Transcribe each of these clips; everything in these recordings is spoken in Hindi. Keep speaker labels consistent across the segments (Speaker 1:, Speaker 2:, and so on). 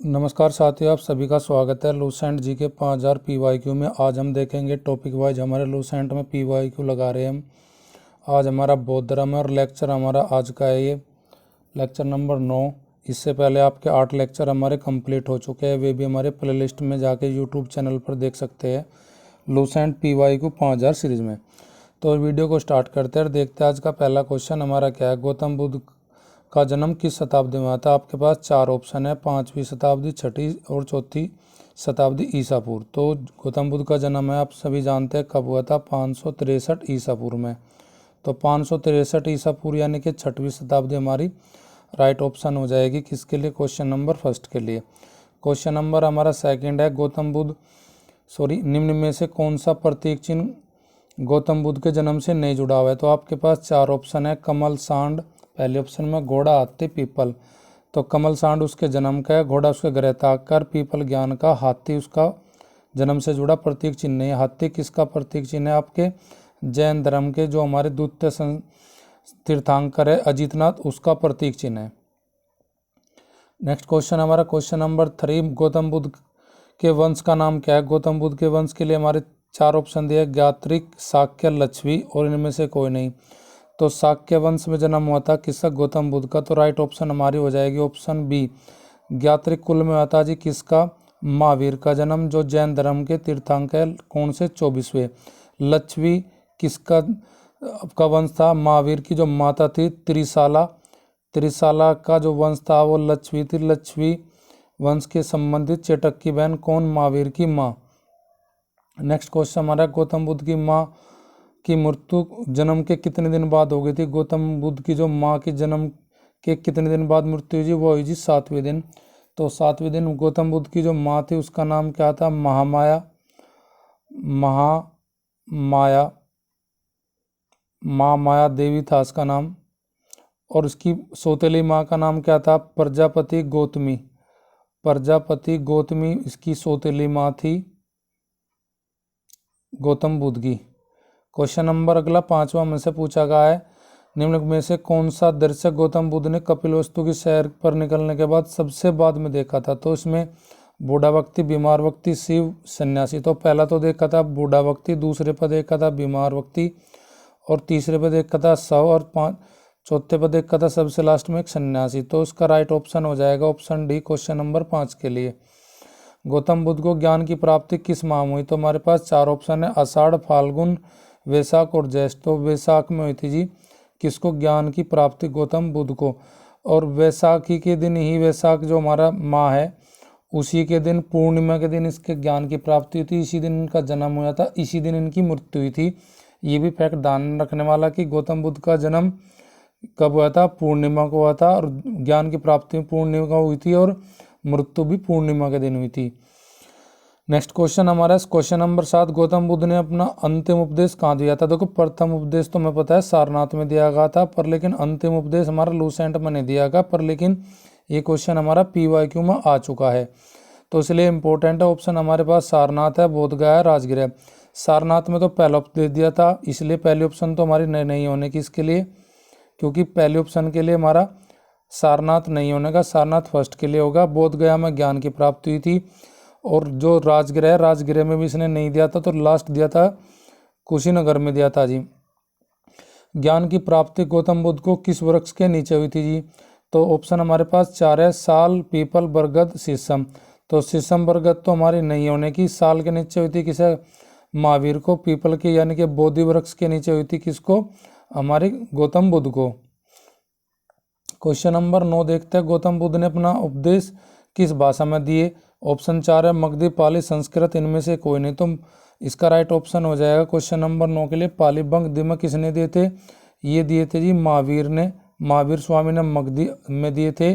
Speaker 1: नमस्कार साथियों, आप सभी का स्वागत है लूसेंट जी के 5000 PYQ में। आज हम देखेंगे टॉपिक वाइज हमारे लूसेंट में PYQ लगा रहे हैं हम। आज हमारा बौद्ध धर्म है और लेक्चर हमारा आज का है ये लेक्चर नंबर 9। इससे पहले आपके 8 लेक्चर हमारे कंप्लीट हो चुके हैं, वे भी हमारे प्लेलिस्ट में जाके यूट्यूब चैनल पर देख सकते हैं लूसेंट PYQ 5000 सीरीज़ में। तो वीडियो को स्टार्ट करते हैं और देखते हैं आज का पहला क्वेश्चन हमारा क्या है। गौतम बुद्ध का जन्म किस शताब्दी में हुआ था? आपके पास 4 ऑप्शन है, 5वीं शताब्दी, 6ठी और 4थी शताब्दी ईसा पूर्व। तो गौतम बुद्ध का जन्म है, आप सभी जानते हैं, कब हुआ था? 563 ईसा पूर्व में। तो 563 ईसा पूर्व यानी कि 6वीं शताब्दी हमारी राइट ऑप्शन हो जाएगी। किसके लिए? क्वेश्चन नंबर फर्स्ट के लिए। क्वेश्चन नंबर हमारा सेकंड है, निम्न में से कौन सा प्रतीक चिन्ह गौतम बुद्ध के जन्म से नहीं जुड़ा हुआ है? तो आपके पास 4 ऑप्शन है, कमल, सांड, पहले ऑप्शन में घोड़ा, हाथी, पीपल। तो कमल सांड उसके जन्म का है, घोड़ा उसके ग्रहता आकार, पीपल ज्ञान का, हाथी उसका जन्म से जुड़ा प्रतीक चिन्ह नहीं है। हाथी किसका प्रतीक चिन्ह है? आपके जैन धर्म के जो हमारे द्वितीय तीर्थंकर है अजितनाथ, उसका प्रतीक चिन्ह है। नेक्स्ट क्वेश्चन हमारा क्वेश्चन नंबर 3, गौतम बुद्ध के वंश का नाम क्या है? गौतम बुद्ध के वंश के लिए हमारे 4 ऑप्शन दिए, ज्ञात्रिक, शाक्य, लक्षवी और इनमें से कोई नहीं। तो शाक्य वंश में जन्म हुआ था किसका? गौतम बुद्ध का। तो राइट ऑप्शन हमारी हो जाएगी ऑप्शन बी। ज्ञात्रिक कुल में हुआ था जी किसका? महावीर का जन्म, जो जैन धर्म के तीर्थंकर है, कौन से? 24वें। लक्षवी किसका का वंश था? महावीर की जो माता थी त्रिशाला का जो वंश था वो लक्षवी थी। लक्षवी वंश के संबंधित चेटक की बहन कौन? महावीर की माँ। नेक्स्ट क्वेश्चन हमारा, गौतम बुद्ध की माँ की मृत्यु जन्म के कितने दिन बाद हो गई थी? गौतम बुद्ध की जो माँ की जन्म के कितने दिन बाद मृत्यु हुई जी? वो हुई जी 7वें दिन। तो 7वें दिन गौतम बुद्ध की जो माँ थी उसका नाम क्या था? महामाया देवी था उसका नाम। और उसकी सौतेली माँ का नाम क्या था? प्रजापति गौतमी इसकी सौतेली माँ थी गौतम बुद्ध की। क्वेश्चन नंबर अगला 5वां में से पूछा गया है, निम्न में से कौन सा दृश्य गौतम बुद्ध ने कपिलवस्तु की सैर पर निकलने के बाद सबसे बाद में देखा था? तो इसमें बूढ़ा व्यक्ति, बीमार व्यक्ति, शिव, सन्यासी। तो पहला तो देखा था बूढ़ा व्यक्ति, दूसरे पर देखा था बीमार व्यक्ति और तीसरे पर देखा था शव और चौथे पर देखा था सबसे लास्ट में एक सन्यासी। तो उसका राइट ऑप्शन हो जाएगा ऑप्शन डी क्वेश्चन नंबर 5 के लिए। गौतम बुद्ध को ज्ञान की प्राप्ति किस माह में हुई? तो हमारे पास 4 ऑप्शन है, आषाढ़, फाल्गुन, वैशाख और ज्येष्ठ। तो वैशाख में हुई थी जी किसको ज्ञान की प्राप्ति? गौतम बुद्ध को। और वैशाखी के दिन ही, वैशाख जो हमारा माह है उसी के दिन, पूर्णिमा के दिन इसके ज्ञान की प्राप्ति हुई थी। इसी दिन इनका जन्म हुआ था, इसी दिन इनकी मृत्यु हुई थी। ये भी फैक्ट ध्यान रखने वाला कि गौतम बुद्ध का जन्म कब हुआ था? पूर्णिमा को हुआ था और ज्ञान की प्राप्ति पूर्णिमा को हुई थी और मृत्यु भी पूर्णिमा के दिन हुई थी। नेक्स्ट क्वेश्चन हमारा क्वेश्चन नंबर 7, गौतम बुद्ध ने अपना अंतिम उपदेश कहाँ दिया था? देखो प्रथम उपदेश तो हमें पता है सारनाथ में दिया गया था, पर लेकिन अंतिम उपदेश हमारा लूसेंट में नहीं दिया गया। पर लेकिन ये क्वेश्चन हमारा PYQ में आ चुका है, तो इसलिए इंपॉर्टेंट है। ऑप्शन हमारे पास सारनाथ है, बोधगया है, राजगीर है। सारनाथ में तो पहला उपदेश दिया था, इसलिए पहले ऑप्शन तो हमारी नहीं होने की इसके लिए, क्योंकि पहले ऑप्शन के लिए हमारा सारनाथ नहीं होने का, सारनाथ फर्स्ट के लिए होगा। बोधगया में ज्ञान की प्राप्ति हुई थी। और जो राजगृह में भी इसने नहीं दिया था, तो लास्ट दिया था कुशीनगर में दिया था जी। ज्ञान की प्राप्ति गौतम बुद्ध को किस वृक्ष के नीचे हुई थी जी? तो ऑप्शन हमारे पास 4 है, साल, पीपल, बरगद, शीशम। तो शीशम बरगद तो हमारी नहीं होने की, साल के नीचे हुई थी किसे? महावीर को। पीपल की यानी कि बोधि वृक्ष के नीचे हुई थी किसको? हमारे गौतम बुद्ध को। क्वेश्चन नंबर 9 देखते हैं, गौतम बुद्ध ने अपना उपदेश किस भाषा में दिए? ऑप्शन 4 है, मगधी, पाली, संस्कृत, इनमें से कोई नहीं। तो इसका राइट ऑप्शन हो जाएगा क्वेश्चन नंबर 9 के लिए पाली। बंग में किसने दिए थे? ये दिए थे जी महावीर ने, महावीर स्वामी ने मगधी में दिए थे।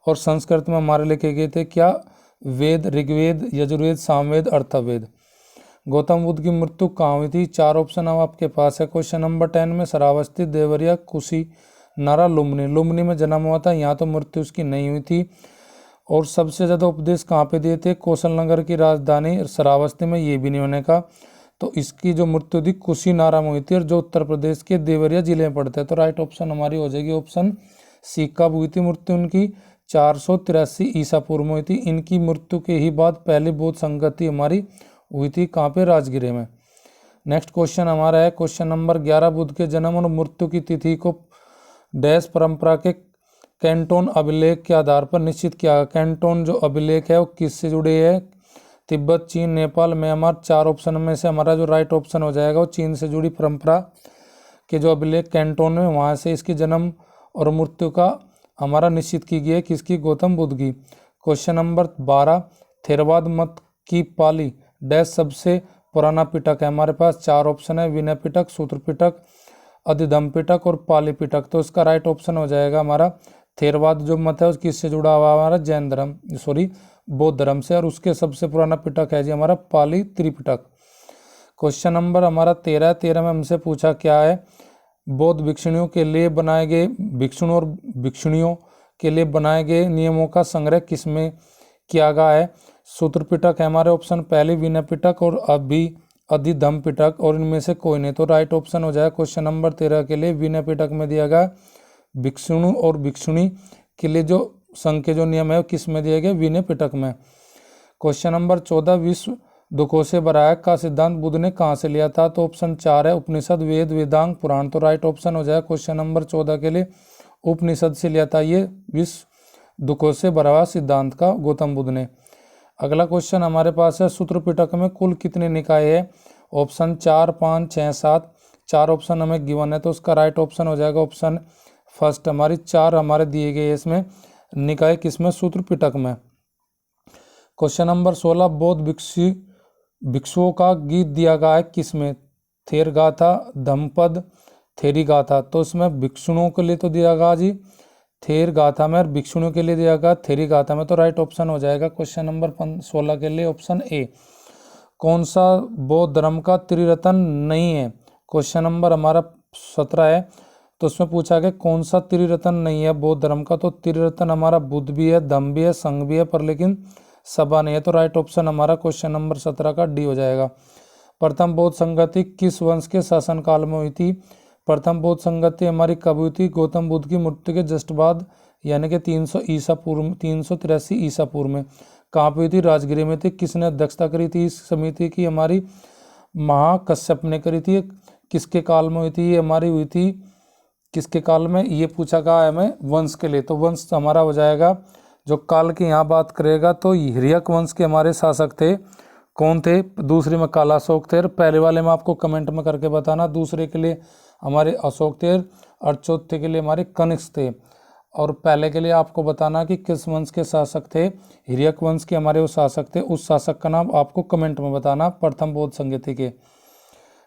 Speaker 1: और संस्कृत में हमारे लिखे गए थे क्या? वेद, ऋग्वेद, यजुर्वेद, सामवेद, अर्थवेद। गौतम बुद्ध की मृत्यु कहाँ हुई थी? 4 ऑप्शन अब आपके पास है। क्वेश्चन नंबर 10 में श्रावस्ती, देवरिया, कुशीनारा, लुम्बिनी में जन्म हुआ था, यहाँ तो मृत्यु उसकी नहीं हुई थी। और सबसे ज़्यादा उपदेश कहाँ पे दिए थे? कौशल नगर की राजधानी श्रावस्ती में, ये भी नहीं होने का। तो इसकी जो मृत्यु थी कुशीनारा में हुई थी, और जो उत्तर प्रदेश के देवरिया जिले में पड़ते हैं। तो राइट ऑप्शन हमारी हो जाएगी ऑप्शन सी। कब हुई थी मृत्यु उनकी? 483 ईसा पूर्व में हुई थी। इनकी मृत्यु के ही बाद पहली बौद्ध संगति हमारी हुई थी, कहाँ पे, राजगीर में। नेक्स्ट क्वेश्चन हमारा है क्वेश्चन नंबर 11, बुद्ध के जन्म और मृत्यु की तिथि को डैश परंपरा के कैंटोन अभिलेख के आधार पर निश्चित किया गया। कैंटोन जो अभिलेख है वो किससे जुड़े है? तिब्बत, चीन, नेपाल, म्यांमार। 4 ऑप्शन में से हमारा जो राइट ऑप्शन हो जाएगा वो चीन से जुड़ी परंपरा के जो अभिलेख कैंटोन में, वहाँ से इसकी जन्म और मृत्यु का हमारा निश्चित की गई है, किसकी? गौतम बुद्ध की। क्वेश्चन नंबर 12, थेरवाद मत की पाली डैश सबसे पुराना पिटक है? हमारे पास 4 ऑप्शन है, विनय पिटक, सूत्र पिटक, अधिधम पिटक और पाली पिटक। तो इसका राइट ऑप्शन हो जाएगा हमारा थेरवाद जो मत है उसकी किससे जुड़ा हुआ है? हमारा जैन धर्म, सॉरी बौद्ध धर्म से। और उसके सबसे पुराना पिटक है जी हमारा पाली त्रिपिटक। क्वेश्चन नंबर हमारा 13 13 में हमसे पूछा क्या है? बौद्ध भिक्षुणियों के लिए बनाए गए भिक्षुणों और भिक्षुणियों के लिए बनाए गए नियमों का संग्रह किसमें किया गया है? सूत्र पिटक है हमारे ऑप्शन पहले, विनय पिटक और अधिधम पिटक, और इनमें से कोई नहीं। तो राइट ऑप्शन हो जाएगा क्वेश्चन नंबर 13 के लिए विनय पिटक में दिया गया। भिक्षुणु और भिक्षुणी के लिए जो संघ के जो नियम है वो किस में दिए गए? विनय पिटक में। क्वेश्चन नंबर 14, विश्व दुखों से भरा है का सिद्धांत बुद्ध ने कहाँ से लिया था? तो ऑप्शन 4 है उपनिषद, वेद, वेदांग, पुराण। तो राइट ऑप्शन हो जाएगा क्वेश्चन नंबर 14 के लिए उपनिषद से लिया था ये विश्व दुखों से भरा हुआ सिद्धांत का गौतम बुद्ध ने। अगला क्वेश्चन हमारे पास है सूत्र पिटक में कुल कितने निकाय है? ऑप्शन 4, 5, 6, 7। 4 ऑप्शन हमें गिवन है, तो उसका राइट ऑप्शन हो जाएगा ऑप्शन फर्स्ट। हमारी 4 हमारे दिए गए इसमें निकाय किसमें? सूत्र पिटक में। क्वेश्चन नंबर 16, बौद्ध भिक्षुओं का गीत दिया गया है किसमें? थेर गाथा, धम्मपद, थेरी गाथा। तो इसमें भिक्षुओं के लिए तो दिया गया जी थेर गाथा में, और भिक्षुणियों के लिए दिया गया थेरी गाथा में। तो राइट ऑप्शन हो जाएगा क्वेश्चन नंबर 16 के लिए ऑप्शन ए। कौन सा बौद्ध धर्म का त्रिरत्न नहीं है? क्वेश्चन नंबर हमारा 17 है, तो उसमें पूछा गया कौन सा त्रिरत्न नहीं है बौद्ध धर्म का? तो त्रिरत्न हमारा बुद्ध भी है, धम्म भी है, संघ भी है, पर लेकिन सभा नहीं है। तो राइट ऑप्शन हमारा क्वेश्चन नंबर 17 का डी हो जाएगा। प्रथम बौद्ध संगति किस वंश के शासनकाल में हुई थी? प्रथम बौद्ध संगति हमारी कब हुई थी? गौतम बुद्ध की मृत्यु के जस्ट बाद, यानी कि 300 ईसा पूर्व, 383 ईसा पूर्व में। कहाँ पे हुई थी? राजगीर में थी। किसने अध्यक्षता करी थी इस समिति की? हमारी महाकश्यप ने करी थी। किसके काल में हुई थी? ये हमारी हुई थी किसके काल में? ये पूछा गया है हमें वंश के लिए, तो वंश हमारा हो जाएगा जो काल की यहाँ बात करेगा तो हिर्यक वंश के हमारे शासक थे। कौन थे? दूसरे में काला अशोक थे। पहले वाले में आपको कमेंट में करके बताना। दूसरे के लिए हमारे अशोक थे और चौथे के लिए हमारे कनिष्क थे। और पहले के लिए आपको बताना कि किस वंश के शासक थे। हिर्यक वंश के हमारे वो शासक थे। उस शासक का नाम आपको कमेंट में बताना प्रथम बौद्ध संगति के।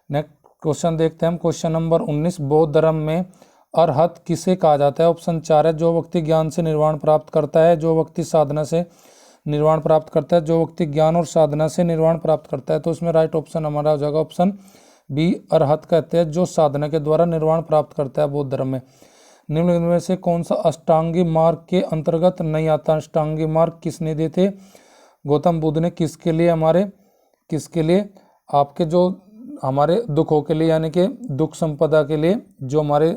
Speaker 1: नेक्स्ट क्वेश्चन देखते हैं हम क्वेश्चन नंबर 19, बौद्ध धर्म में अरहत किसे कहा जाता है? ऑप्शन 4 है, जो व्यक्ति ज्ञान से निर्वाण प्राप्त करता है, जो व्यक्ति साधना से निर्वाण प्राप्त करता है, जो व्यक्ति ज्ञान और साधना से निर्वाण प्राप्त करता है। तो इसमें राइट ऑप्शन हमारा हो जाएगा ऑप्शन बी, अरहत कहते हैं जो साधना के द्वारा निर्वाण प्राप्त करता है बौद्ध धर्म में। निम्न में से कौन सा अष्टांगी मार्ग के अंतर्गत नहीं आता? अष्टांगी मार्ग किसने दिए थे? गौतम बुद्ध ने। किसके लिए? हमारे किसके लिए? आपके जो हमारे दुखों के लिए, यानी कि दुख संपदा के लिए, जो हमारे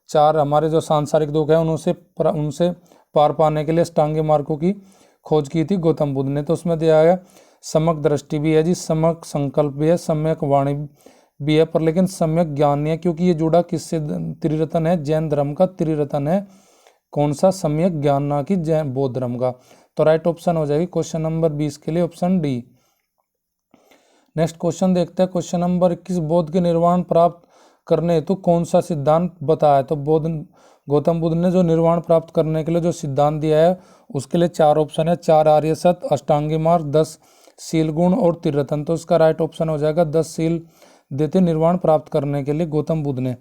Speaker 1: 4 हमारे जो सांसारिक दुख है उनसे पार पाने के लिए अष्टांगी मार्गों की खोज की थी गौतम बुद्ध ने। तो उसमें दिया गया सम्यक दृष्टि भी है जी, सम्यक संकल्प भी है, सम्यक वाणी भी है, पर लेकिन सम्यक ज्ञान नहीं है, क्योंकि ये जुड़ा किससे? त्रिरत्न है, जैन धर्म का त्रिरत्न है। कौन सा? सम्यक ज्ञान, ना कि जैन बौद्ध धर्म का। तो राइट ऑप्शन हो जाएगी क्वेश्चन नंबर 20 के लिए ऑप्शन डी। नेक्स्ट क्वेश्चन देखते हैं क्वेश्चन नंबर 21, बौद्ध के निर्वाण प्राप्त करने हेतु कौन सा सिद्धांत बताया? तो गौतम बुद्ध ने जो निर्वाण प्राप्त करने के लिए जो सिद्धांत दिया है उसके लिए 4 ऑप्शन है, 4 आर्य सत्य, अष्टांगी मार्ग, 10 शील गुण और त्रिरत्न। तो उसका राइट ऑप्शन हो जाएगा 10 शील देते निर्वाण प्राप्त करने के लिए गौतम बुद्ध ने।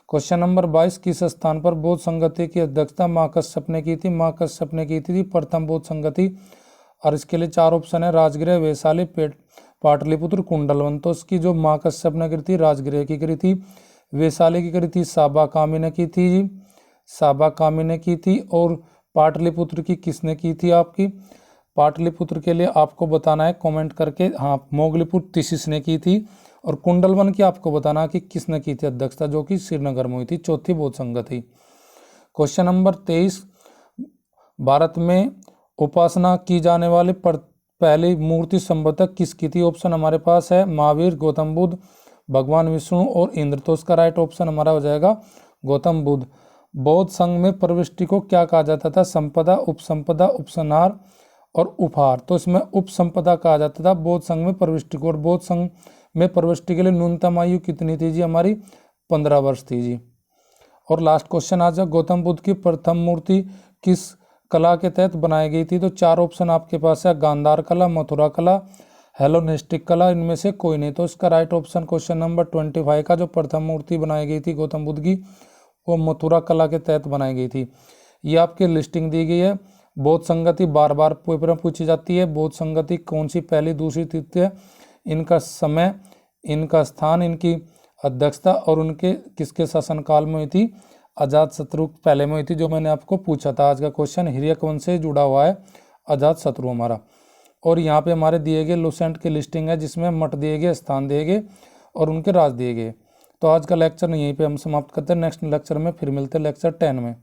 Speaker 1: क्वेश्चन नंबर 22, किस स्थान पर बौद्ध संगति की अध्यक्षता माँ कश्यप ने की थी? माँ कश्यप ने की थी प्रथम बौद्ध संगति। और इसके लिए 4 ऑप्शन है, राजगृह, वैशाली, पाटलिपुत्र, कुंडलवन। तो इसकी जो माँ कश्यप ने करी थी राजगृह की करी थी, वैशाली की करी थी साबा कामी ने की थी जी, साबा कामी ने की थी। और पाटलिपुत्र की किसने की थी? आपकी पाटलिपुत्र के लिए आपको बताना है कमेंट करके, हाँ मोगलीपुत्र तिसिस ने की थी। और कुंडलवन की आपको बताना कि किसने की थी अध्यक्षता, जो कि श्रीनगर में हुई थी, चौथी बौद्ध संगति। क्वेश्चन नंबर 23, भारत में उपासना की जाने वाली पहली मूर्ति संभवतः किसकी थी? ऑप्शन हमारे पास है महावीर, गौतम बुद्ध, भगवान विष्णु और इंद्र। तो इसका राइट ऑप्शन हमारा हो जाएगा गौतम बुद्ध। बौद्ध संघ में प्रविष्टि को क्या कहा जाता था? संपदा, उपसंपदा, उपसंहार और उपहार। तो इसमें उपसंपदा कहा जाता था बौद्ध संघ में प्रविष्टि को। और बौद्ध संघ में प्रविष्टि के लिए न्यूनतम आयु कितनी थी जी? हमारी 15 वर्ष थी जी। और लास्ट क्वेश्चन आ जाए, गौतम बुद्ध की प्रथम मूर्ति किस कला के तहत बनाई गई थी? तो 4 ऑप्शन आपके पास है, गांधार कला, मथुरा कला, हेलोनिस्टिक कला, इनमें से कोई नहीं। तो इसका राइट ऑप्शन क्वेश्चन नंबर 25 का जो प्रथम मूर्ति बनाई गई थी गौतम बुद्ध की, वो मथुरा कला के तहत बनाई गई थी। ये आपकी लिस्टिंग दी गई है। बौद्ध संगति बार बार पेपर में पूछी जाती है। बौद्ध संगति कौन सी पहली, दूसरी, तृतीय, इनका समय, इनका स्थान, इनकी अध्यक्षता और उनके किसके शासनकाल में हुई थी? अजात शत्रु पहले में हुई थी, जो मैंने आपको पूछा था। आज का क्वेश्चन हिर्यक वंश से जुड़ा हुआ है, अजात शत्रु हमारा। और यहाँ पे हमारे दिए गए लुसेंट की लिस्टिंग है, जिसमें मठ दिए गए, स्थान दिए गए और उनके राज दिए गए। तो आज का लेक्चर यहीं पे हम समाप्त करते हैं। नेक्स्ट लेक्चर में फिर मिलते हैं लेक्चर 10 में।